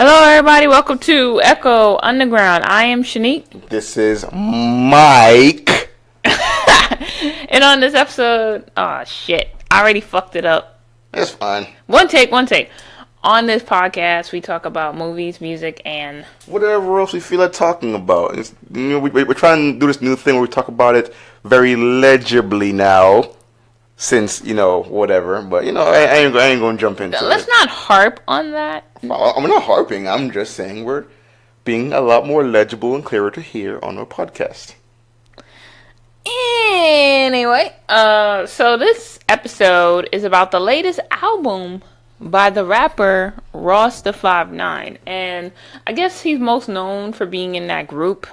Hello, everybody. Welcome to Echo Underground. I am Shanique. This is Mike. And on this episode, oh shit, I already fucked it up. It's fine. One take. On this podcast, we talk about movies, music, and whatever else we feel like talking about. We're trying to do this new thing where we talk about it very legibly now. Since, whatever. But, I ain't going to jump into it. Let's not harp on that. I'm not harping. I'm just saying we're being a lot more legible and clearer to hear on our podcast. Anyway, so this episode is about the latest album by the rapper Royce the 5'9". And I guess he's most known for being in that group.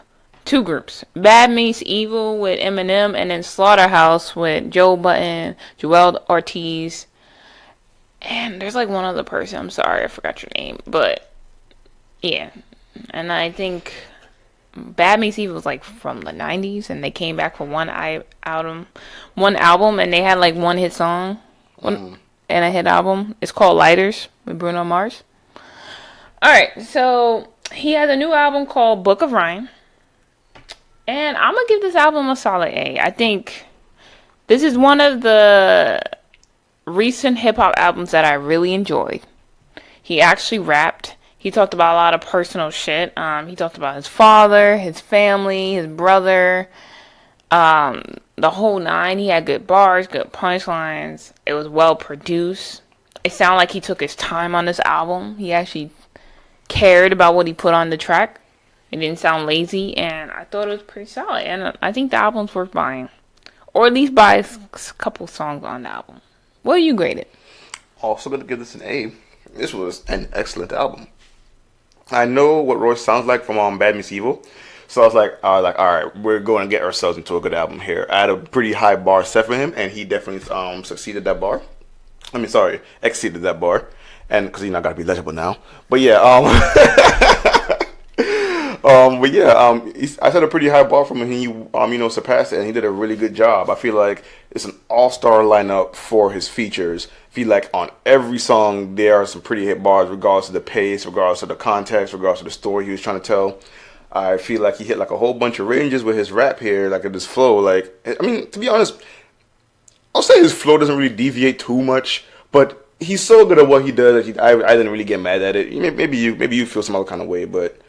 Two groups. Bad Meets Evil with Eminem, and then Slaughterhouse with Joe Budden, Joel Ortiz, and there's like one other person. I'm sorry, I forgot your name. But yeah. And I think Bad Meets Evil was like from the 90s, and they came back for one album, and they had like one hit song and a hit album. It's called Lighters with Bruno Mars. Alright, so he has a new album called Book of Rhyme. And I'm going to give this album a solid A. I think this is one of the recent hip-hop albums that I really enjoyed. He actually rapped. He talked about a lot of personal shit. He talked about his father, his family, his brother, the whole nine. He had good bars, good punchlines. It was well produced. It sounded like he took his time on this album. He actually cared about what he put on the track. It didn't sound lazy, and I thought it was pretty solid. And I think the album's worth buying. Or at least buy a couple songs on the album. What do you grade it? Also going to give this an A. This was an excellent album. I know what Royce sounds like from Bad Meets Evil. So I was like, all right, we're going to get ourselves into a good album here. I had a pretty high bar set for him, and he definitely exceeded that bar. And because got to be legible now. But yeah, I set a pretty high bar from him. He, surpassed it, and he did a really good job. I feel like it's an all-star lineup for his features. I feel like on every song there are some pretty hit bars, regardless of the pace, regardless of the context, regardless of the story he was trying to tell. I feel like he hit like a whole bunch of ranges with his rap here, like this flow. To be honest, I'll say his flow doesn't really deviate too much, but he's so good at what he does that I didn't really get mad at it. Maybe you feel some other kind of way, but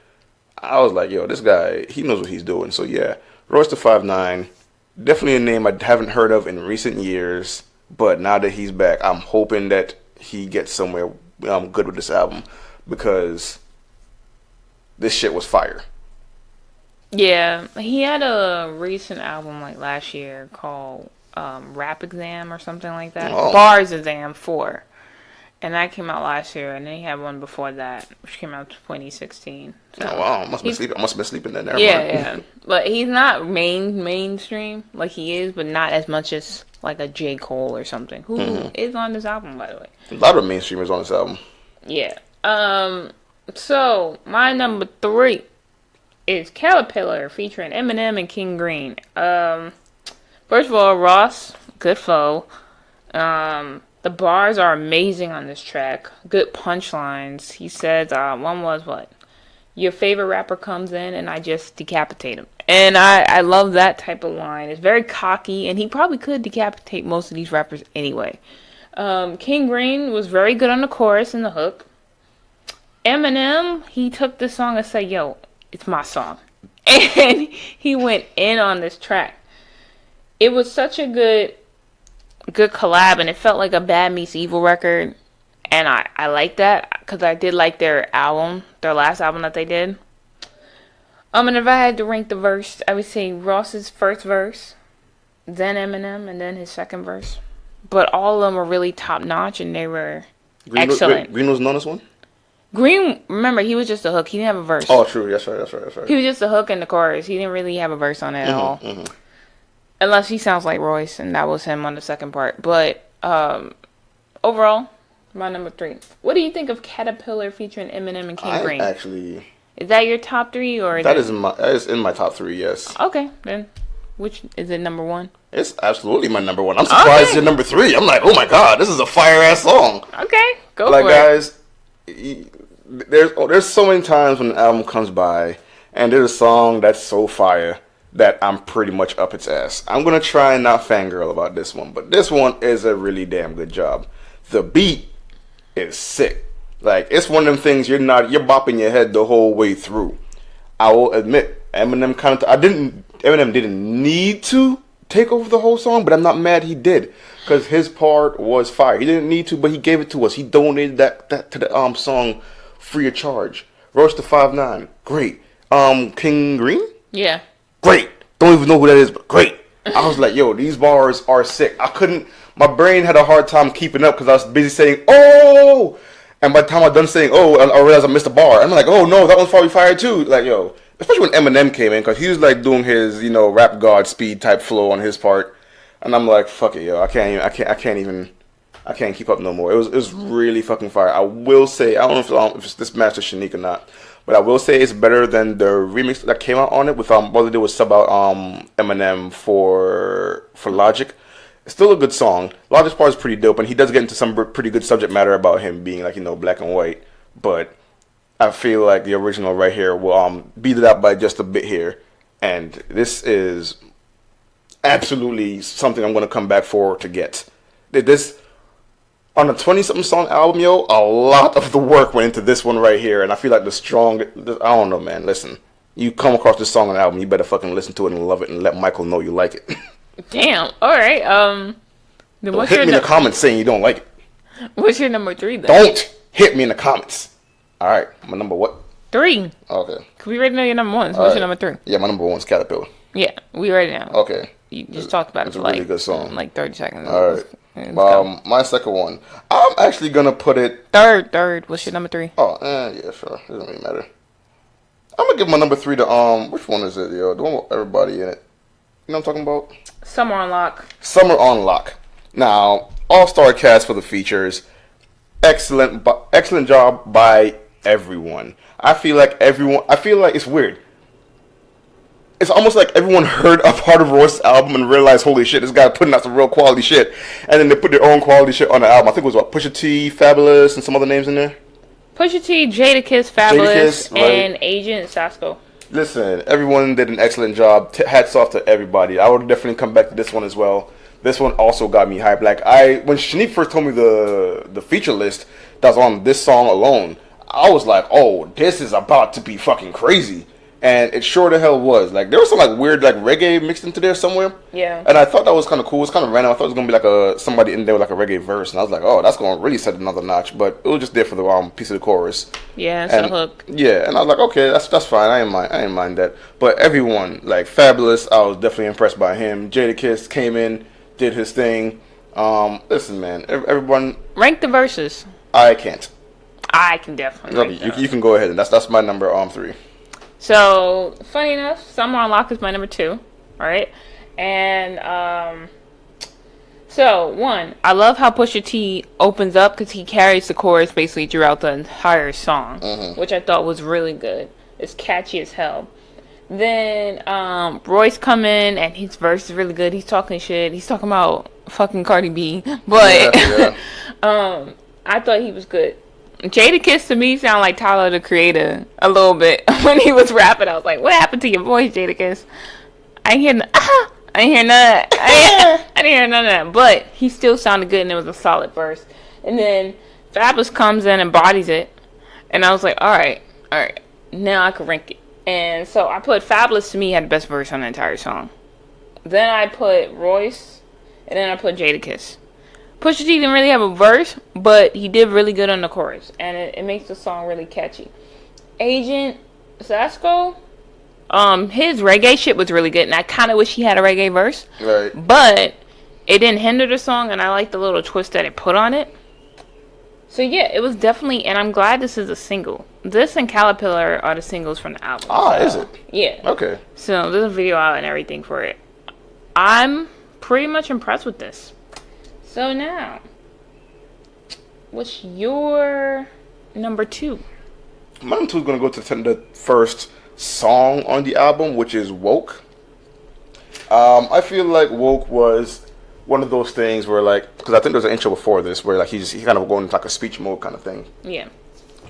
I was like, yo, this guy, he knows what he's doing. So yeah, Royce the 5'9", definitely a name I haven't heard of in recent years. But now that he's back, I'm hoping that he gets somewhere good with this album, because this shit was fire. Yeah, he had a recent album like last year called Rap Exam or something like that. Oh. Bars Exam 4. And that came out last year, and then he had one before that, which came out in 2016. So oh wow, I must have been sleeping then. Yeah. But he's not mainstream like he is, but not as much as like a J. Cole or something, who is on this album, by the way. A lot of mainstreamers on this album. Yeah. So my number 3 is Caterpillar featuring Eminem and King Green. First of all, Ross, good flow. The bars are amazing on this track. Good punchlines. He says, one was what? Your favorite rapper comes in and I just decapitate him. And I love that type of line. It's very cocky, and he probably could decapitate most of these rappers anyway. King Green was very good on the chorus and the hook. Eminem, he took this song and said, yo, it's my song. And he went in on this track. It was such a good collab, and it felt like a Bad Meets Evil record, and I like that because I did like their last album that they did. And if I had to rank the verse, I would say Ross's first verse, then Eminem, and then his second verse. But all of them were really top notch, and they were excellent. Green was known as one? Green, remember, he was just a hook. He didn't have a verse. Oh, true. That's right. He was just a hook in the chorus. He didn't really have a verse on it at all. Mm-hmm. Unless he sounds like Royce, and that was him on the second part. But overall, my number 3. What do you think of Caterpillar featuring Eminem and King Green? Is that your top 3, or that is in my top 3? Yes. Okay, then which is it? Number 1? It's absolutely my number 1. I'm surprised it's number 3. I'm like, oh my god, this is a fire ass song. Okay, go for it. Guys, there's so many times when an album comes by and there's a song that's so fire that I'm pretty much up its ass. I'm gonna try and not fangirl about this one, but this one is a really damn good job. The beat is sick. Like, it's one of them things you're bopping your head the whole way through. I will admit, Eminem didn't need to take over the whole song, but I'm not mad he did, because his part was fire. He didn't need to, but he gave it to us. He donated that to the song free of charge. Royce the 5'9", great. King Green, yeah, great. Don't even know who that is, but great. I was like, yo, these bars are sick. My brain had a hard time keeping up because I was busy saying, oh! And by the time I done saying, oh, I realized I missed a bar. I'm like, oh no, that one's probably fire too. Like, yo, especially when Eminem came in, because he was like doing his, rap god speed type flow on his part. And I'm like, fuck it, yo, I can't keep up no more. It was really fucking fire. I will say, I don't know if it's this match to Shanique or not, but I will say it's better than the remix that came out on it with all they did was sub out Eminem for Logic. It's still a good song. Logic's part is pretty dope, and he does get into some pretty good subject matter about him being like, black and white. But I feel like the original right here will beat it out by just a bit here. And this is absolutely something I'm going to come back for to get. This, on a 20-something song album, yo, a lot of the work went into this one right here. And I feel like I don't know, man. Listen, you come across this song on an album, you better fucking listen to it and love it and let Michael know you like it. Damn. All right. Then don't hit me in the comments saying you don't like it. What's your number 3 then? Don't hit me in the comments. All right. My number what? 3. Okay. We already know your number 1. So what's your number 3? Yeah, my number 1's Caterpillar. Yeah, we already know. Okay. You just talked about it for a really good song. like 30 seconds. All right. My second one, I'm actually gonna put it third. What's your number 3? Oh, yeah, sure. It doesn't really matter. I'm gonna give my number 3 to which one is it, yo? The one with everybody in it. You know what I'm talking about? Summer on Lock. Summer on Lock. Now, all-star cast for the features. Excellent job by everyone. I feel like it's weird. It's almost like everyone heard a part of Royce's album and realized, holy shit, this guy putting out some real quality shit. And then they put their own quality shit on the album. I think it was Pusha T, Fabulous, and some other names in there. Pusha T, Jadakiss, Fabulous, right? And Agent Sasco. Listen, everyone did an excellent job. Hats off to everybody. I would definitely come back to this one as well. This one also got me hyped. Like, when Shanique first told me the feature list that was on this song alone, I was like, oh, this is about to be fucking crazy. And it sure the hell was. Like, there was some like weird like reggae mixed into there somewhere. Yeah. And I thought that was kind of cool. It's kind of random. I thought it was gonna be like somebody in there with like a reggae verse, and I was like, oh, that's gonna really set another notch. But it was just there for the piece of the chorus. Yeah, it's a hook. Yeah, and I was like, okay, that's fine. I ain't mind that. But everyone, like Fabulous, I was definitely impressed by him. Jadakiss came in, did his thing. Listen, man, everyone. Rank the verses. I can't. I can definitely. You can go ahead, and that's my number 3. So, funny enough, Summer on Lock is my number 2, right? And, so, 1, I love how Pusha T opens up because he carries the chorus basically throughout the entire song, which I thought was really good. It's catchy as hell. Then, Royce come in and his verse is really good. He's talking shit. He's talking about fucking Cardi B. But, yeah. I thought he was good. Jadakiss to me sounded like Tyler the Creator a little bit when he was rapping. I was like, "What happened to your voice, Jadakiss?" I didn't hear none. I didn't hear none of that. But he still sounded good, and it was a solid verse. And then Fabulous comes in and bodies it, and I was like, "All right, now I can rank it." And so I put Fabulous to me had the best verse on the entire song. Then I put Royce, and then I put Jadakiss. Pusha T didn't really have a verse, but he did really good on the chorus, and it makes the song really catchy. Agent Sasco, his reggae shit was really good, and I kind of wish he had a reggae verse. Right. But it didn't hinder the song, and I like the little twist that it put on it. So yeah, it was definitely, and I'm glad this is a single. This and Caterpillar are the singles from the album. Is it? Yeah. Okay. So there's a video out and everything for it. I'm pretty much impressed with this. So now, what's your number 2? My number 2 is going to go to the first song on the album, which is Woke. I feel like Woke was one of those things where, like, because I think there's an intro before this where, like, he kind of going into like a speech mode kind of thing. Yeah.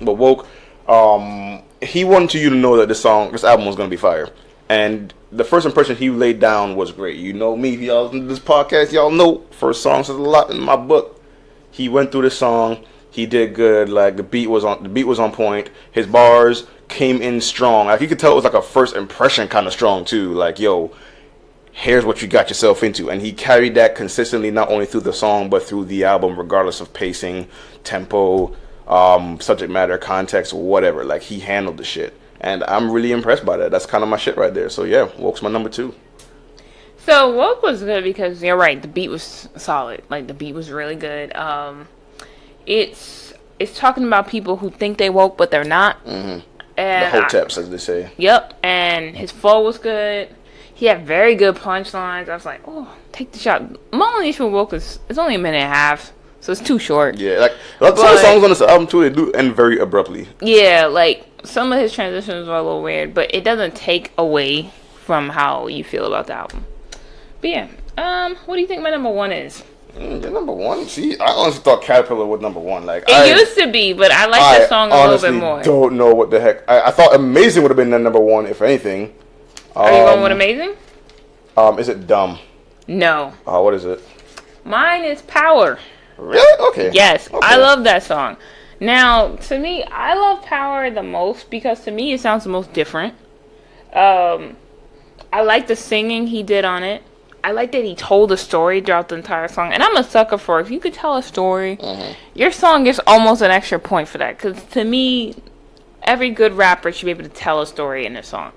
But Woke, He wanted you to know that this album was gonna be fire, and the first impression he laid down was great. You know me, if y'all listen to this podcast, y'all know first song says a lot in my book. He went through the song, he did good. Like the beat was on point. His bars came in strong. Like you could tell it was like a first impression kind of strong too. Like yo, here's what you got yourself into, and he carried that consistently not only through the song but through the album, regardless of pacing, tempo, subject matter, context, whatever. Like he handled the shit, and I'm really impressed by that. That's kind of my shit right there. So yeah, Woke's my number 2. So Woke was good because you're right, the beat was solid. Like the beat was really good. It's talking about people who think they woke but they're not. Mm-hmm. And the hoteps, as they say. Yep, and his flow was good. He had very good punchlines. I was like, oh, take the shot. My only issue with Woke is it's only a minute and a half, so it's too short. Yeah, like some of the songs on this album too, they do end very abruptly. Yeah, like some of his transitions were a little weird, but it doesn't take away from how you feel about the album. But yeah, what do you think my number 1 is? Your number 1? See, I honestly thought Caterpillar was number 1. Like it used to be, but I like the song a little bit more. I don't know what the heck. I thought Amazing would have been the number 1, if anything. Are you going with Amazing? Is it Dumb? No. What is it? Mine is Power. Really? Okay. Yes, okay. I love that song. Now, to me, I love Power the most because to me it sounds the most different. I like the singing he did on it. I like that he told a story throughout the entire song. And I'm a sucker for if you could tell a story, your song gets almost an extra point for that. Because to me, every good rapper should be able to tell a story in a song.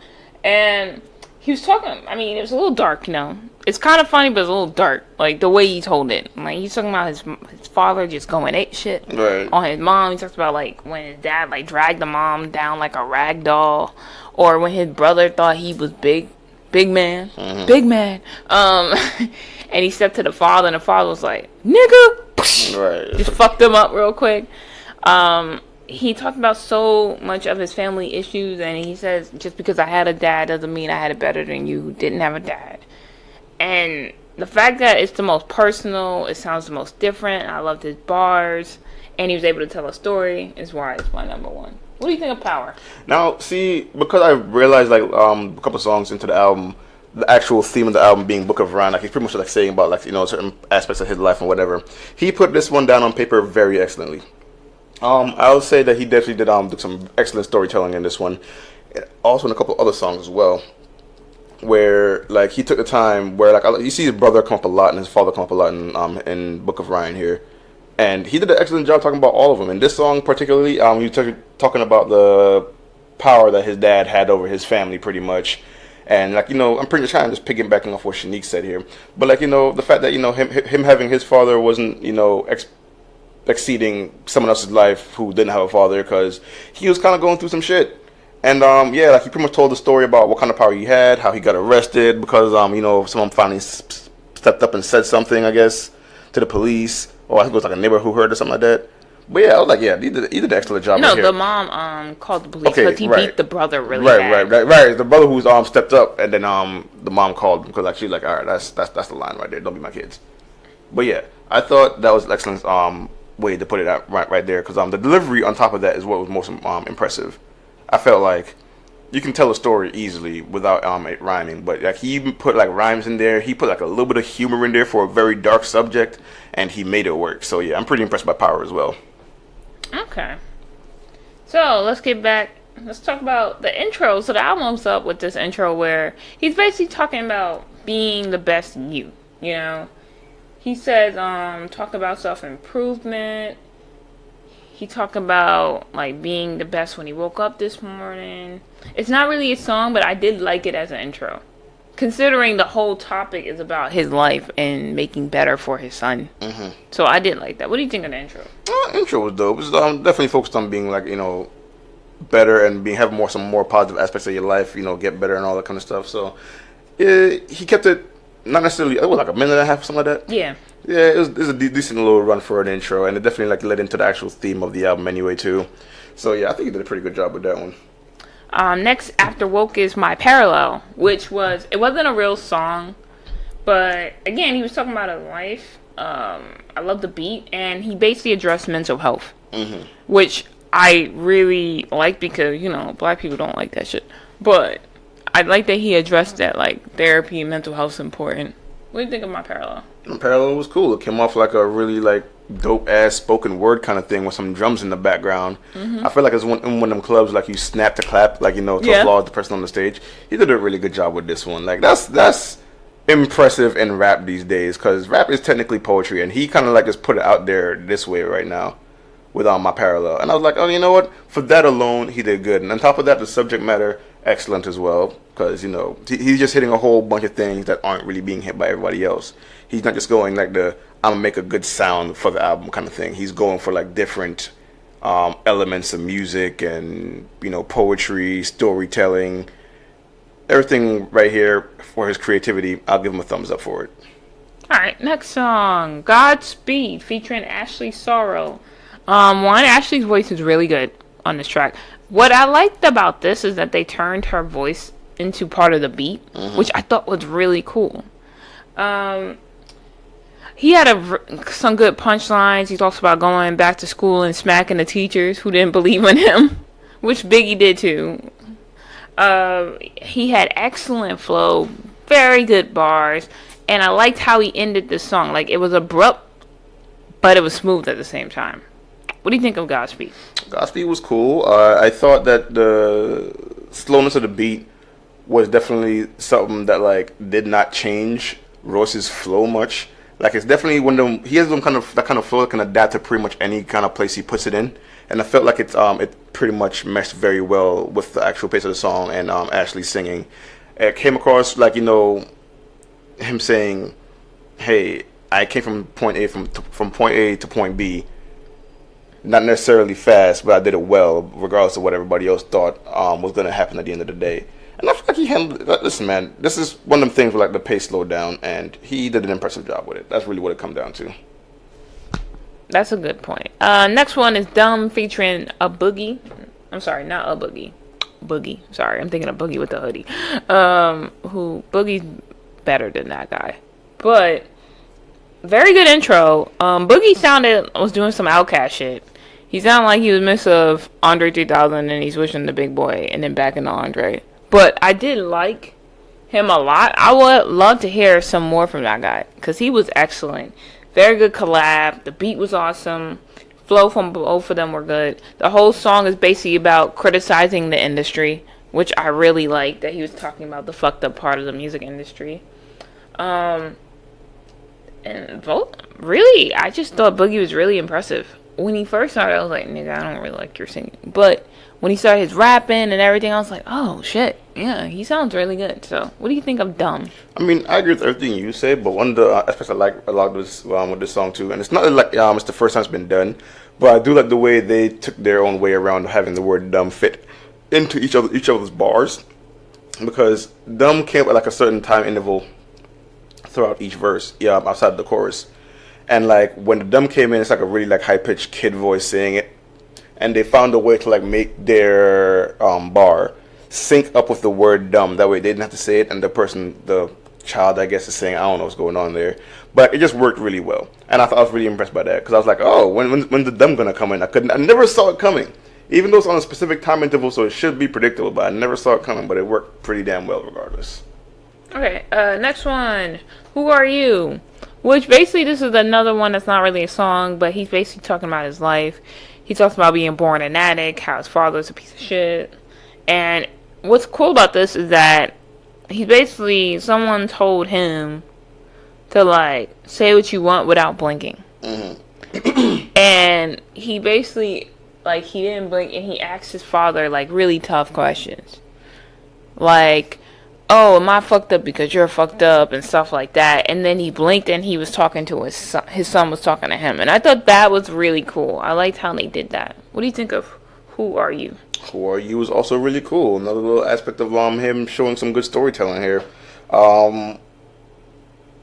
And he was talking, I mean, it was a little dark, you know. It's kind of funny, but it's a little dark. Like, the way he told it. Like, he's talking about his father just going ape shit on his mom. He talks about, like, when his dad, like, dragged the mom down like a rag doll. Or when his brother thought he was big man. Big man. And he stepped to the father, and the father was like, nigga! Right. Just fucked him up real quick. He talked about so much of his family issues, and he says, just because I had a dad doesn't mean I had it better than you who didn't have a dad. And the fact that it's the most personal, it sounds the most different, I loved his bars, and he was able to tell a story, is why it's my number 1. What do you think of Power? Now, see, because I realized, like, a couple songs into the album, the actual theme of the album being Book of Ryan, like, he's pretty much, like, saying about, like, you know, certain aspects of his life and whatever. He put this one down on paper very excellently. I would say that he definitely did some excellent storytelling in this one. Also in a couple other songs as well, where like he took the time where like you see his brother come up a lot and his father come up a lot in Book of Ryan here, and he did an excellent job talking about all of them. In this song particularly, he was talking about the power that his dad had over his family pretty much. And like, you know, I'm pretty trying to just piggybacking off what Shanique said here, but like, you know, the fact that, you know, him having his father wasn't, you know, exceeding someone else's life who didn't have a father, because he was kind of going through some shit. And yeah, like he pretty much told the story about what kind of power he had, how he got arrested because you know, someone finally stepped up and said something, I guess, to the police, or I think it was like a neighbor who heard or something like that. But yeah, I was like, yeah, he did an excellent job. No, right the mom called the police because he beat the brother really bad. Right. The brother who's stepped up, and then the mom called because like she's like, all right, that's the line right there. Don't be my kids. But yeah, I thought that was an excellent way to put it out right there, because the delivery on top of that is what was most impressive. I felt like you can tell a story easily without it rhyming, but like he even put like rhymes in there. He put like a little bit of humor in there for a very dark subject, and he made it work. So yeah, I'm pretty impressed by Power as well. Okay, so let's get back. Let's talk about the intro. So the album's up with this intro where he's basically talking about being the best you. You know, he says talk about self-improvement. He talked about like being the best when he woke up this morning. It's not really a song, but I did like it as an intro, considering the whole topic is about his life and making better for his son. So I did like that. What do you think of the intro? Intro was dope. It was definitely focused on being like, you know, better and have some more positive aspects of your life. You know, get better and all that kind of stuff. So he kept it not necessarily. It was like a minute and a half, something like that. Yeah. Yeah, it was a decent little run for an intro, and it definitely like led into the actual theme of the album anyway too. So yeah, I think he did a pretty good job with that one. Next after Woke is My Parallel, which it wasn't a real song, but again, he was talking about his life. I love the beat, and he basically addressed mental health, which I really like because, black people don't like that shit. But I like that he addressed that, like, therapy and mental health is important. What do you think of my parallel? The parallel was cool. It came off like a really, like, dope-ass spoken word kind of thing with some drums in the background. I feel like it's in one of them clubs, like, you snap to clap, like, to applaud the person on the stage. He did a really good job with this one. Like, that's impressive in rap these days, because rap is technically poetry, and he kind of, like, just put it out there this way right now with my parallel. And I was like, oh, you know what? For that alone, he did good. And on top of that, the subject matter, excellent as well, because, he's just hitting a whole bunch of things that aren't really being hit by everybody else. He's not just going like I'm gonna make a good sound for the album kind of thing. He's going for like different elements of music and poetry, storytelling, everything right here for his creativity. I'll give him a thumbs up for it. All right, next song, Godspeed, featuring Ashley Sorrow. Ashley's voice is really good on this track. What I liked about this is that they turned her voice into part of the beat, which I thought was really cool. He had some good punchlines. He talks about going back to school and smacking the teachers who didn't believe in him, which Biggie did too. He had excellent flow, very good bars, and I liked how he ended the song. Like, it was abrupt, but it was smooth at the same time. What do you think of Godspeed? Godspeed was cool. I thought that the slowness of the beat was definitely something that, like, did not change Royce's flow much. Like, it's definitely he has that kind of flow that can adapt to pretty much any kind of place he puts it in, and I felt like it pretty much meshed very well with the actual pace of the song and Ashley singing. It came across like him saying, "Hey, I came from point A from point A to point B, not necessarily fast, but I did it well, regardless of what everybody else thought was going to happen at the end of the day." And I feel like he handled it. Listen, man, this is one of them things where, like, the pace slowed down, and he did an impressive job with it. That's really what it comes down to. That's a good point. Next one is Dumb featuring a Boogie. I'm sorry, not a Boogie. Boogie. Sorry, I'm thinking of Boogie with the hoodie. Boogie's better than that guy. But, very good intro. Boogie was doing some Outkast shit. He sounded like he was miss of Andre 3000 and he's wishing the big boy and then back into Andre. But I did like him a lot. I would love to hear some more from that guy because he was excellent. Very good collab. The beat was awesome. Flow from both of them were good. The whole song is basically about criticizing the industry, which I really like, that he was talking about the fucked up part of the music industry. And really, I just thought Boogie was really impressive. When he first started, I was like, nigga, I don't really like your singing. But when he started his rapping and everything, I was like, oh, shit. Yeah, he sounds really good. So, what do you think of Dumb? I mean, I agree with everything you say, but one of the aspects I like a lot with this song, too, and it's not like it's the first time it's been done, but I do like the way they took their own way around having the word dumb fit into each other's bars, because dumb came at, like, a certain time interval throughout each verse, outside of the chorus. And, like, when the dumb came in, it's like a really, like, high-pitched kid voice saying it. And they found a way to, like, make their bar sync up with the word dumb. That way they didn't have to say it, and the child, I guess, is saying, I don't know what's going on there. But it just worked really well. And I was really impressed by that. Because I was like, oh, when's the dumb going to come in? I never saw it coming. Even though it's on a specific time interval, so it should be predictable. But I never saw it coming. But it worked pretty damn well regardless. Okay, next one. Who Are You? Which basically this is another one that's not really a song, but he's basically talking about his life. He talks about being born an addict, how his father's a piece of shit. And what's cool about this is that someone told him to, like, say what you want without blinking. And he basically, like, he didn't blink, and he asked his father, like, really tough questions. Like, oh, am I fucked up because you're fucked up and stuff like that. And then he blinked and he was talking to his son. His son was talking to him. And I thought that was really cool. I liked how they did that. What do you think of Who Are You? Who Are You was also really cool. Another little aspect of him showing some good storytelling here. I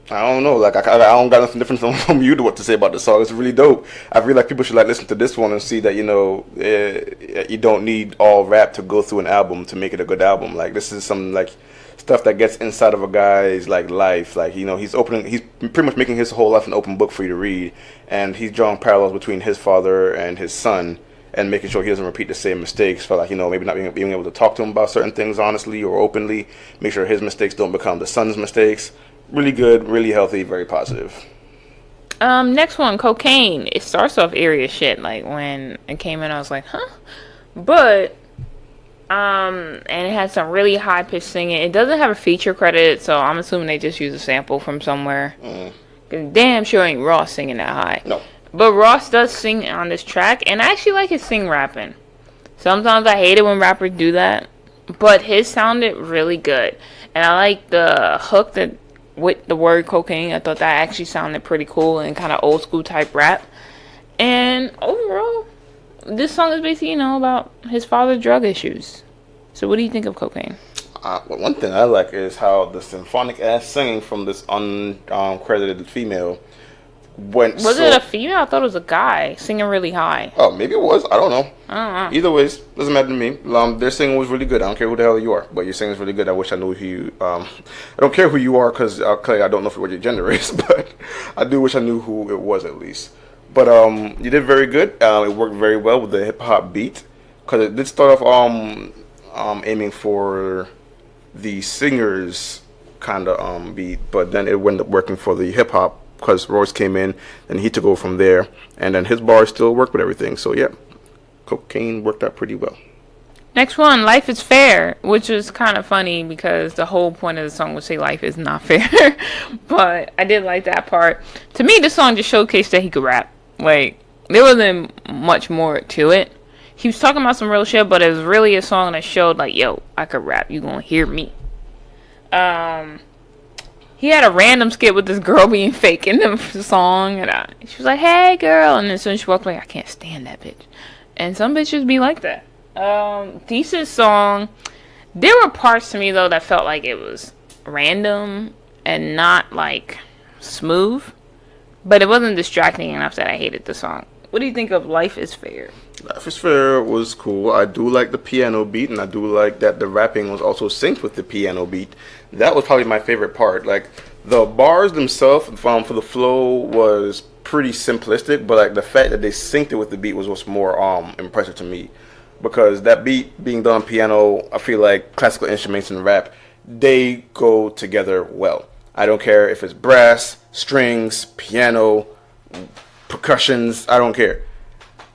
don't know. Like, I don't got nothing different from you to what to say about the song. It's really dope. I feel like people should, like, listen to this one and see that, you don't need all rap to go through an album to make it a good album. Like, this is some, like, stuff that gets inside of a guy's, like, life. Like, he's pretty much making his whole life an open book for you to read, and he's drawing parallels between his father and his son, and making sure he doesn't repeat the same mistakes. Felt like, maybe not being able to talk to him about certain things honestly or openly. Make sure his mistakes don't become the son's mistakes. Really good, really healthy, very positive. Next one, Cocaine. It starts off eerie as shit. Like, when it came in, I was like, huh? But, and it had some really high-pitched singing. It doesn't have a feature credit, so I'm assuming they just used a sample from somewhere. Cause damn sure ain't Ross singing that high. No. But Ross does sing on this track, and I actually like his rapping. Sometimes I hate it when rappers do that, but his sounded really good. And I like the hook that with the word cocaine. I thought that actually sounded pretty cool and kind of old school type rap. And overall, this song is basically, about his father's drug issues. So what do you think of Cocaine? Well, one thing I like is how the symphonic ass singing from this uncredited female Was it a female? I thought it was a guy singing really high. Oh, maybe it was. I don't know. I don't know. Either ways, doesn't matter to me. Their singing was really good. I don't care who the hell you are, but your singing is really good. I wish I knew who you. I don't care who you are because clearly I don't know what your gender is, but I do wish I knew who it was at least. But you did very good. It worked very well with the hip hop beat because it did start off aiming for the singer's kind of beat, but then it ended up working for the hip hop. Because Royce came in, and he took over from there, and then his bars still worked with everything. So yeah, Cocaine worked out pretty well. Next one, Life is Fair, which is kind of funny because the whole point of the song would say life is not fair. But I did like that part. To me, the song just showcased that he could rap. Like, there wasn't much more to it. He was talking about some real shit, but it was really a song that showed like, yo, I could rap. You gonna hear me. He had a random skit with this girl being fake in the song, and she was like, "Hey, girl," and then as soon as she walked away, I can't stand that bitch. And some bitches be like that. Decent song. There were parts to me though that felt like it was random and not like smooth, but it wasn't distracting enough that I hated the song. What do you think of Life is Fair? Life is Fair was cool. I do like the piano beat, and I do like that the rapping was also synced with the piano beat. That was probably my favorite part. Like, the bars themselves for the flow was pretty simplistic, but like the fact that they synced it with the beat was what's more impressive to me. Because that beat being done on piano, I feel like classical instruments and rap, they go together well. I don't care if it's brass, strings, piano, percussions, I don't care.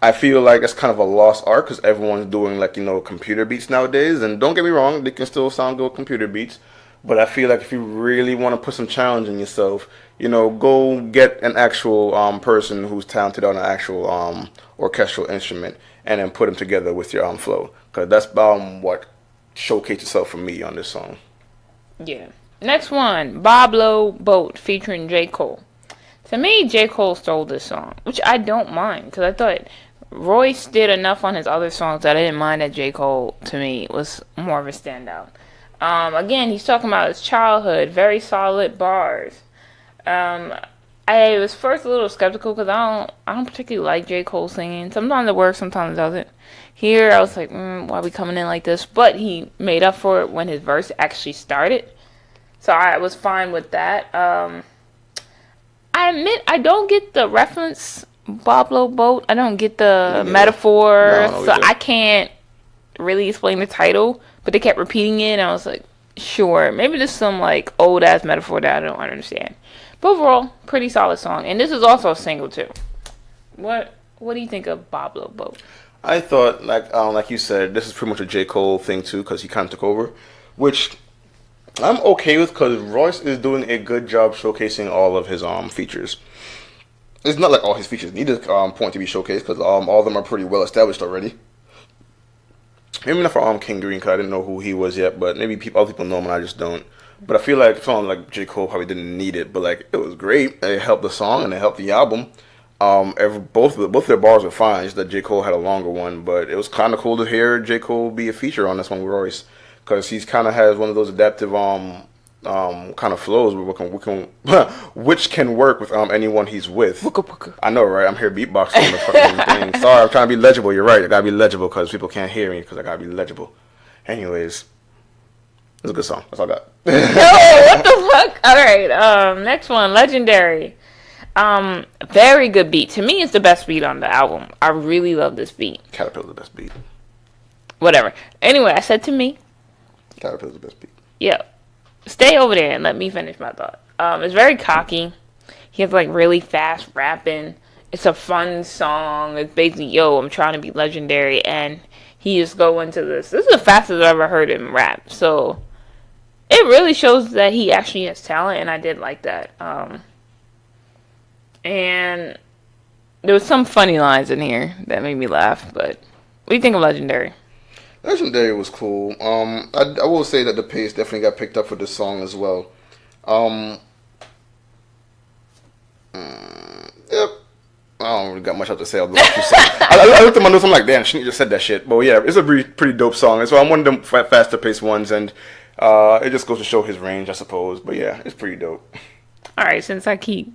I feel like it's kind of a lost art because everyone's doing like, computer beats nowadays. And don't get me wrong, they can still sound good with computer beats. But I feel like if you really want to put some challenge in yourself, go get an actual person who's talented on an actual orchestral instrument and then put them together with your flow. Because that's what showcased itself for me on this song. Yeah. Next one, Pablo Boat featuring J. Cole. To me, J. Cole stole this song, which I don't mind because I thought Royce did enough on his other songs that I didn't mind that J. Cole, to me, was more of a standout. Again, he's talking about his childhood, very solid bars. I was first a little skeptical because I don't particularly like J. Cole singing. Sometimes it works, sometimes it doesn't. Here, I was like, why are we coming in like this? But he made up for it when his verse actually started. So I was fine with that. I admit I don't get the reference Pablo Boat. I don't get the metaphor. No, I can't really explain the title. But they kept repeating it, and I was like, sure. Maybe there's some like old ass metaphor that I don't understand. But overall, pretty solid song. And this is also a single too. What do you think of Pablo Boat? I thought, like you said, this is pretty much a J. Cole thing too, because he kind of took over, which I'm okay with because Royce is doing a good job showcasing all of his features. It's not like all his features need a point to be showcased because all of them are pretty well established already. Maybe not for King Green because I didn't know who he was yet, but maybe other people know him and I just don't. But I feel like someone like J. Cole probably didn't need it, but like it was great. It helped the song and it helped the album. Both their bars were fine. Just that J. Cole had a longer one, but it was kind of cool to hear J. Cole be a feature on this one with Royce because he's kind of has one of those adaptive kind of flows which can work with anyone he's with. I know, right? I'm here beatboxing on the fucking thing. Sorry, I'm trying to be legible. You're right. I gotta be legible because people can't hear me because I gotta be legible. Anyways, it's a good song. That's all I got. No, what the fuck? All right. Next one, Legendary. Very good beat. To me, it's the best beat on the album. I really love this beat. Caterpillar's the best beat. Whatever. Anyway, I said to me. Caterpillar's the best beat. Yeah. Stay over there and let me finish my thought. It's very cocky. He has like really fast rapping. It's a fun song. It's basically, yo, I'm trying to be legendary, and he just go into this. This is the fastest I've ever heard him rap. So it really shows that he actually has talent, and I did like that. And there was some funny lines in here that made me laugh. But what do you think of Legendary? Legendary was cool. I will say that the pace definitely got picked up for this song as well. Yep. I don't really got much else to say on the last two songs. I looked at my notes. I'm like, damn, she just said that shit. But yeah, it's a pretty dope song. And so I'm one of them faster paced ones, and it just goes to show his range, I suppose. But yeah, it's pretty dope. All right, since I keep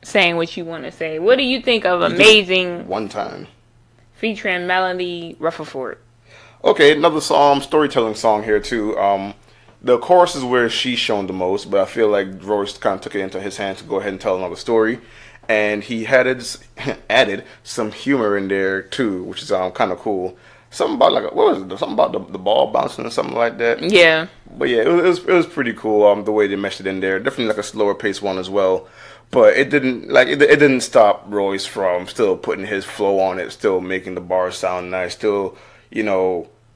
saying what you want to say, what do you think of Amazing One Time featuring Melody Rutherford? Okay, another storytelling song here too. The chorus is where she's shown the most, but I feel like Royce kind of took it into his hands to go ahead and tell another story, and he added some humor in there too, which is kind of cool. Something about what was it? Something about the ball bouncing or something like that. Yeah. But yeah, it was pretty cool. The way they meshed it in there, definitely like a slower paced one as well. But it didn't stop Royce from still putting his flow on it, still making the bars sound nice, still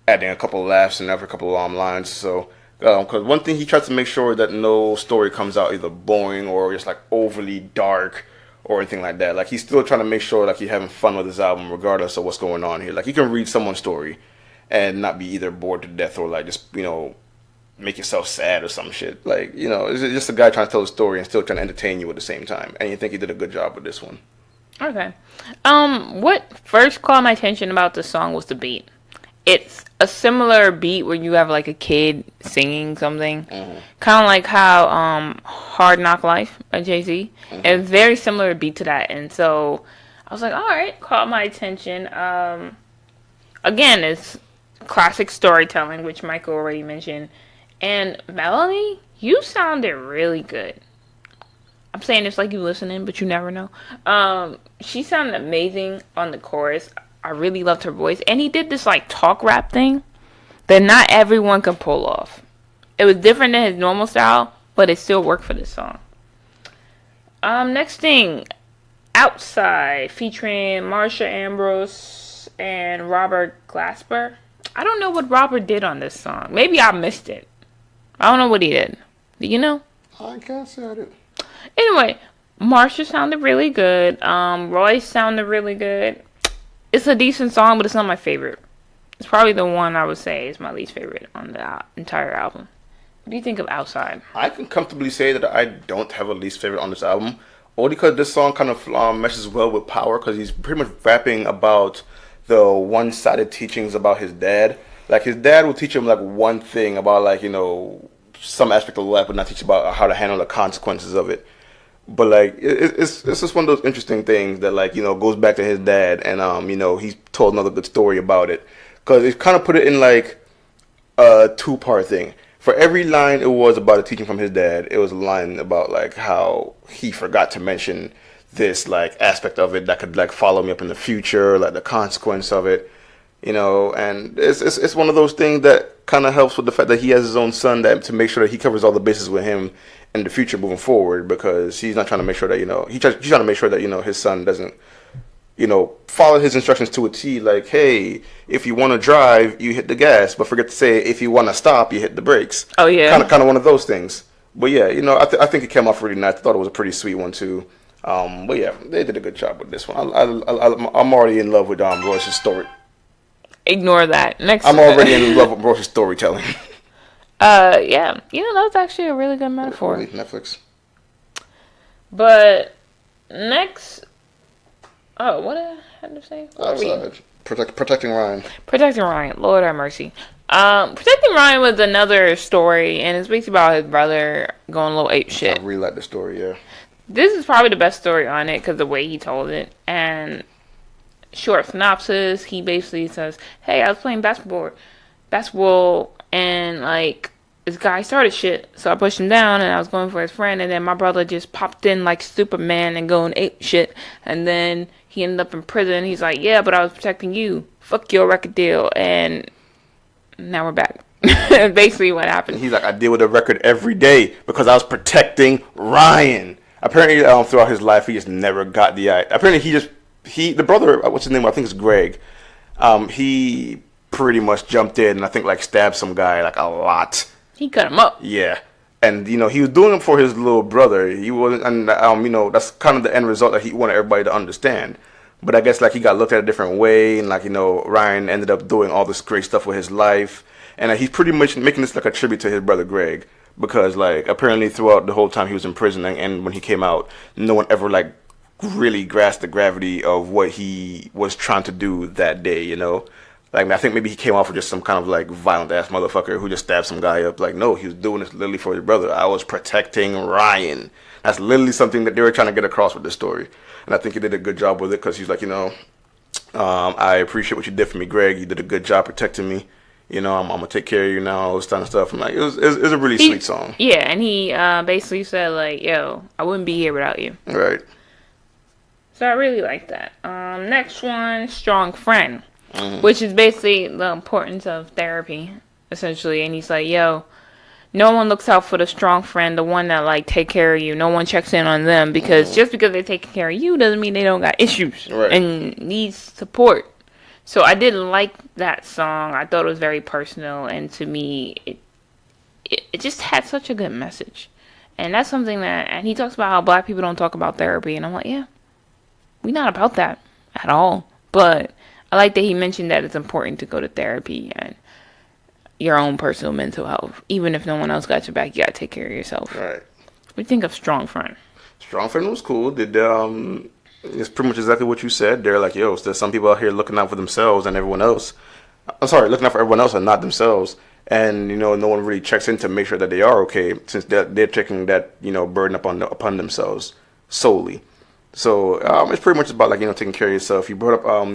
adding a couple of laughs and every couple of lines. So, because one thing he tries to make sure that no story comes out either boring or just like overly dark or anything like that. Like he's still trying to make sure like you're having fun with this album regardless of what's going on here. Like you can read someone's story and not be either bored to death or like just make yourself sad or some shit. Like it's just a guy trying to tell a story and still trying to entertain you at the same time. And you think he did a good job with this one. Okay. What first caught my attention about the song was the beat. It's a similar beat where you have like a kid singing something, kind of like how "Hard Knock Life" by Jay-Z. A very similar beat to that, and so I was like, all right, caught my attention. Again, it's classic storytelling, which Michael already mentioned, and Melanie, you sounded really good. I'm saying this like you listening, but you never know. She sounded amazing on the chorus. I really loved her voice. And he did this like talk rap thing that not everyone can pull off. It was different than his normal style, but it still worked for this song. Next thing, Outside, featuring Marsha Ambrose and Robert Glasper. I don't know what Robert did on this song. Maybe I missed it. I don't know what he did. Do you know? I can't say I did. Anyway, Marsha sounded really good. Royce sounded really good. It's a decent song, but it's not my favorite. It's probably the one I would say is my least favorite on the entire album. What do you think of Outside? I can comfortably say that I don't have a least favorite on this album. Only because this song kind of meshes well with Power, because he's pretty much rapping about the one-sided teachings about his dad. Like, his dad will teach him, like, one thing about, like, some aspect of life, but not teach about how to handle the consequences of it. But like it's just one of those interesting things that like goes back to his dad, and he's told another good story about it, because it kind of put it in like a two-part thing. For every line it was about a teaching from his dad, it was a line about like how he forgot to mention this like aspect of it that could like follow me up in the future, like the consequence of it, and it's one of those things that kind of helps with the fact that he has his own son, that to make sure that he covers all the bases with him in the future moving forward, because he's not trying to make sure that he's trying to make sure that his son doesn't follow his instructions to a T. Like, hey, if you want to drive, you hit the gas, but forget to say if you want to stop, you hit the brakes. Oh yeah, kind of one of those things. But yeah, I think it came off really nice. I thought it was a pretty sweet one too. But yeah, they did a good job with this one. I'm already in love with Royce's story. Ignore that. Next, I'm already in love with Royce's storytelling. Yeah, that was actually a really good metaphor. Netflix. But next, what did I have to say? Outside. Protecting Ryan. Protecting Ryan. Lord have mercy. Protecting Ryan was another story, and it's basically about his brother going a little ape shit. I really like the story, yeah. This is probably the best story on it because the way he told it. And short synopsis, he basically says, hey, I was playing basketball, and like this guy started shit, so I pushed him down, and I was going for his friend, and then my brother just popped in like Superman and going ape shit, and then he ended up in prison. He's like, yeah, but I was protecting you. Fuck your record deal, and now we're back. Basically what happened. He's like, I deal with a record every day because I was protecting Ryan. Apparently, throughout his life, he just never got the eye. Apparently, the brother, what's his name? I think it's Greg. He pretty much jumped in and I think like stabbed some guy like a lot. He cut him up. Yeah. And, he was doing it for his little brother. He wasn't, and, that's kind of the end result that he wanted everybody to understand. But I guess, like, he got looked at a different way, and, like, Ryan ended up doing all this great stuff with his life. And he's pretty much making this, like, a tribute to his brother Greg. Because, like, apparently throughout the whole time he was in prison and when he came out, no one ever, like, really grasped the gravity of what he was trying to do that day, Like, I think maybe he came off with just some kind of, like, violent-ass motherfucker who just stabbed some guy up. Like, no, he was doing this literally for his brother. I was protecting Ryan. That's literally something that they were trying to get across with this story. And I think he did a good job with it because he's like, I appreciate what you did for me, Greg. You did a good job protecting me. I'm going to take care of you now, all this kind of stuff. I'm like, it was a really sweet song. Yeah, and he basically said, like, yo, I wouldn't be here without you. Right. So I really like that. Next one, Strong Friend. Which is basically the importance of therapy, essentially. And he's like, yo, no one looks out for the strong friend, the one that, like, take care of you. No one checks in on them because just because they take care of you doesn't mean they don't got issues and needs support. So I did like that song. I thought it was very personal, and to me, it just had such a good message. And that's something and he talks about how black people don't talk about therapy, and I'm like, yeah, we're not about that at all. But I like that he mentioned that it's important to go to therapy and your own personal mental health. Even if no one else got your back, you gotta take care of yourself. Right. What do you think of Strong Friend? Strong Friend was cool. It's pretty much exactly what you said. They're like, yo, there's some people out here looking out for themselves and everyone else. Looking out for everyone else and not themselves. And, no one really checks in to make sure that they are okay since they're taking that, burden upon themselves solely. So it's pretty much about, like, taking care of yourself. You brought up,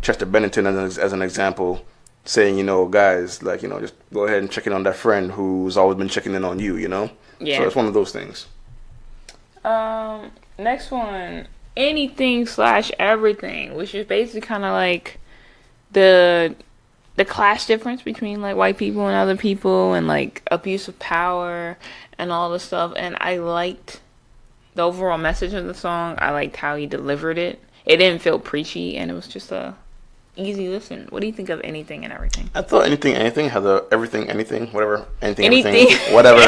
Chester Bennington as an example, saying, guys, like, just go ahead and check in on that friend who's always been checking in on you, Yeah. So it's one of those things. Next one, Anything/Everything, which is basically kind of like the class difference between, like, white people and other people and, like, abuse of power and all this stuff. And I liked the overall message of the song. I liked how he delivered it. It didn't feel preachy, and it was just a easy listen. What do you think of Anything and Everything? I thought Anything had everything, anything, whatever, anything, whatever.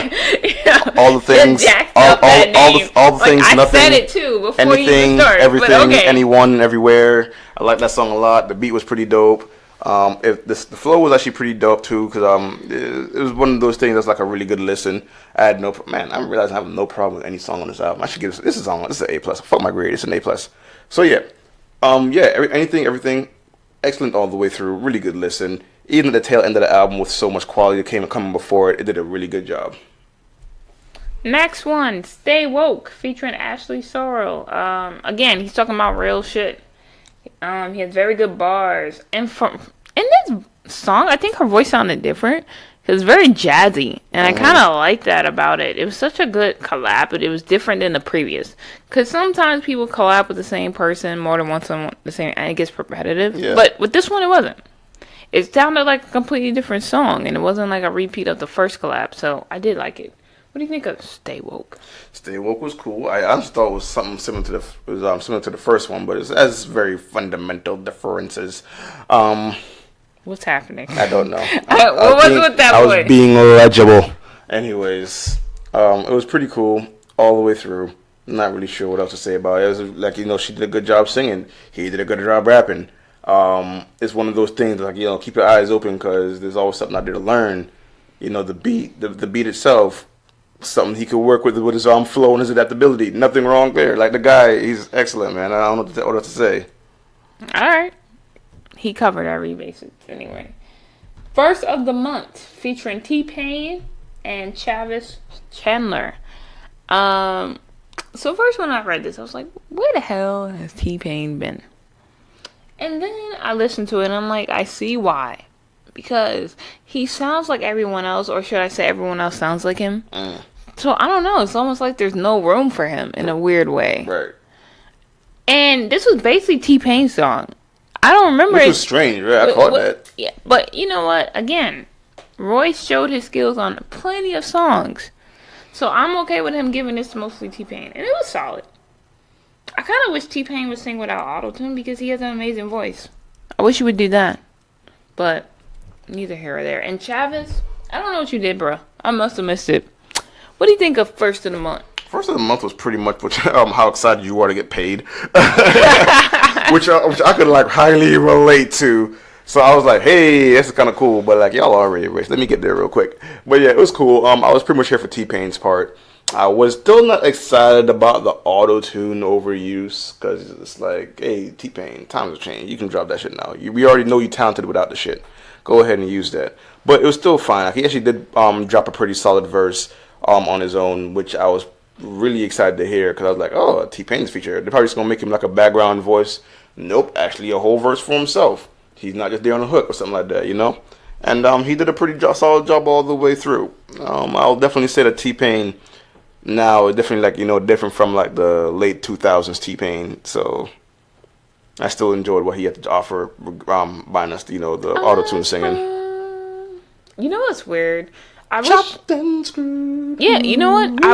Yeah. All the things, all the things, like, nothing. I said it too before anything, you even started. Everything, okay. anyone, everywhere. I like that song a lot. The beat was pretty dope. The flow was actually pretty dope too, because it was one of those things that's like a really good listen. I'm realizing I have no problem with any song on this album. I should give this is an A+. Fuck my grade, it's an A+. So yeah, Anything, Everything, excellent all the way through. Really good listen. Even at the tail end of the album with so much quality coming before it did a really good job. Next one, Stay Woke, featuring Ashley Sorrell. Again, he's talking about real shit. He has very good bars. And in this song, I think her voice sounded different. It was very jazzy. And I kind of like that about it. It was such a good collab, but it was different than the previous. Because sometimes people collab with the same person more than once on the same, and it gets repetitive. Yeah. But with this one, it wasn't. It sounded like a completely different song, and it wasn't like a repeat of the first collab. So I did like it. What do you think of Stay Woke? Stay Woke was cool. I honestly thought it was something similar to the first one, but it has very fundamental differences. What's happening? I don't know. What was it with that boy? I was being legible. Anyways, it was pretty cool all the way through. I'm not really sure what else to say about it. It was like, she did a good job singing. He did a good job rapping. It's one of those things like, keep your eyes open because there's always something out there to learn. The beat itself, something he could work with his flow and his adaptability. Nothing wrong there. Like, the guy, he's excellent, man. I don't know what else to say. All right. He covered every basis anyway. First of the Month, featuring T-Pain and Travis Chandler. So first when I read this, I was like, where the hell has T-Pain been? And then I listened to it and I'm like, I see why. because he sounds like everyone else, or should I say everyone else sounds like him. So I don't know. It's almost like there's no room for him in a weird way. Right. And this was basically T-Pain's song. I don't remember Which was strange, right? I caught that. Yeah, but you know what? Again, Royce showed his skills on plenty of songs. So I'm okay with him giving this to mostly T-Pain. And it was solid. I kind of wish T-Pain would sing without auto-tune because he has an amazing voice. I wish he would do that. But neither here or there. And Travis, I don't know what you did, bro. I must have missed it. What do you think of First of the Month? First of the month was pretty much how excited you were to get paid, which I could like highly relate to. So I was like, hey, this is kind of cool, but like y'all already rich. Let me get there real quick. But yeah, it was cool. I was pretty much here for T-Pain's part. I was still not excited about the auto-tune overuse because it's like, hey, T-Pain, times have changed. You can drop that shit now. We already know you're talented without the shit. Go ahead and use that. But it was still fine. Like, he actually did drop a pretty solid verse on his own, which I was really excited to hear because I was like, oh, T-Pain's feature. They're probably just going to make him like a background voice. Nope, actually a whole verse for himself. He's not just there on the hook or something like that, you know? And he did a pretty solid job all the way through. I'll definitely say that T-Pain now is definitely like, you know, different from like the late 2000s T-Pain. So I still enjoyed what he had to offer, minus, you know, the auto-tune singing. You know what's weird? Chopped and screwed. Yeah, you know what?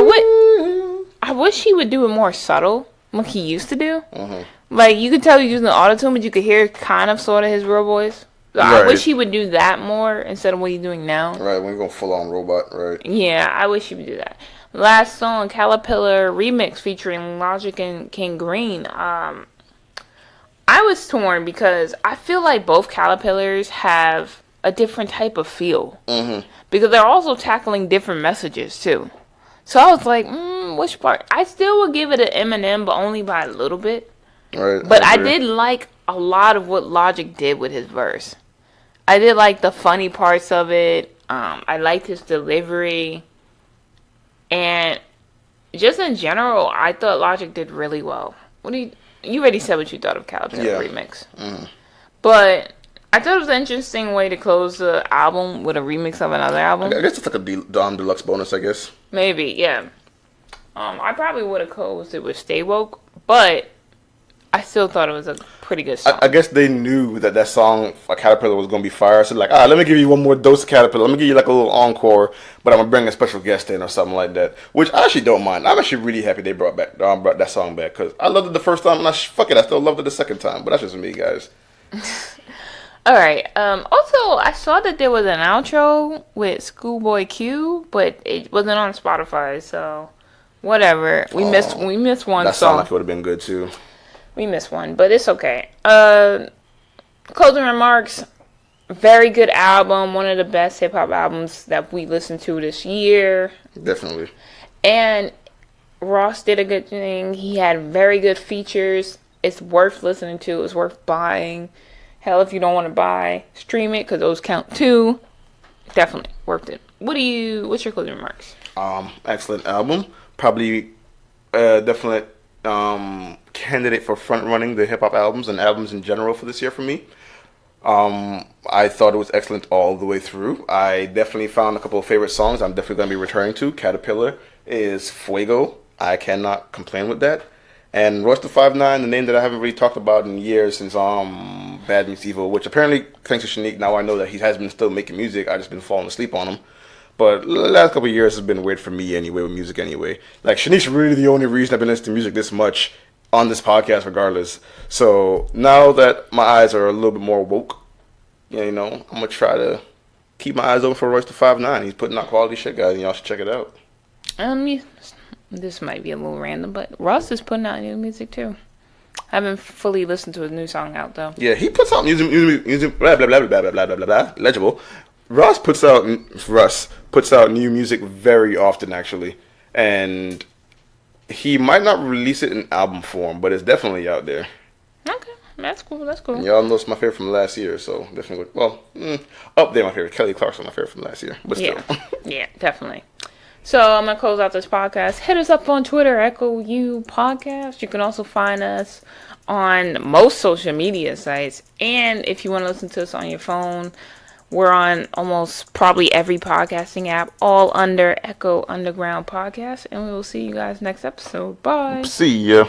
I wish he would do it more subtle, like he used to do. Like, you could tell he's using the auto-tune, but you could hear kind of sort of his real voice. So right. I wish he would do that more instead of what he's doing now. Right, when you're going full-on robot, right? Yeah, I wish he would do that. Last song, Caterpillar remix featuring Logic and King Green. I was torn because I feel like both Caterpillars have a different type of feel. Because they're also tackling different messages, too. So I was like, which part? I still would give it an Eminem, but only by a little bit. Right. But I did like a lot of what Logic did with his verse. I did like the funny parts of it. I liked his delivery. And just in general, I thought Logic did really well. You already said what you thought of Caterpillar remix. But I thought it was an interesting way to close the album with a remix of another album. I guess it's like a deluxe bonus, I guess. Maybe, yeah. I probably would have closed it with Stay Woke, but I still thought it was a pretty good song. I guess they knew that song, Caterpillar, was going to be fire. So like, let me give you one more dose of Caterpillar. Let me give you like a little encore, but I'm going to bring a special guest in or something like that. Which I actually don't mind. I'm actually really happy they brought that song back because I loved it the first time and I still loved it the second time. But that's just me, guys. Alright, also, I saw that there was an outro with Schoolboy Q, but it wasn't on Spotify, so whatever. We missed one song. That sounded like it would have been good, too. We missed one, but it's okay. Closing remarks, very good album, one of the best hip-hop albums that we listened to this year. Definitely. And Ross did a good thing. He had very good features. It's worth listening to. It's worth buying. Hell, if you don't want to buy, stream it, because those count too. Definitely worth it. What's your closing remarks? Excellent album. Probably definite candidate for front running the hip hop albums and albums in general for this year for me. I thought it was excellent all the way through. I definitely found a couple of favorite songs I'm definitely going to be returning to. Caterpillar is Fuego. I cannot complain with that. And Royce the 5'9", the name that I haven't really talked about in years since Bad Meets Evil, which apparently, thanks to Shanique, now I know that he has been still making music. I just been falling asleep on him. But the last couple of years has been weird for me anyway, with music anyway. Like, Shanique's really the only reason I've been listening to music this much on this podcast regardless. So now that my eyes are a little bit more woke, you know, I'm going to try to keep my eyes open for Royce the 5'9". He's putting out quality shit, guys, and y'all should check it out. This might be a little random, but Ross is putting out new music too. I haven't fully listened to his new song out though. Yeah, he puts out music blah blah blah blah blah blah blah blah blah. Legible. Russ puts out new music very often actually, and he might not release it in album form, but it's definitely out there. Okay, that's cool. That's cool. And y'all know it's my favorite from last year, so definitely. Well, up there my favorite. Kelly Clarkson, my favorite from last year, but still. Yeah, definitely. So I'm going to close out this podcast. Hit us up on Twitter, Echo U Podcast. You can also find us on most social media sites. And if you want to listen to us on your phone, We're on almost probably every podcasting app, all under Echo Underground Podcast. And we will see you guys next episode. Bye. See ya.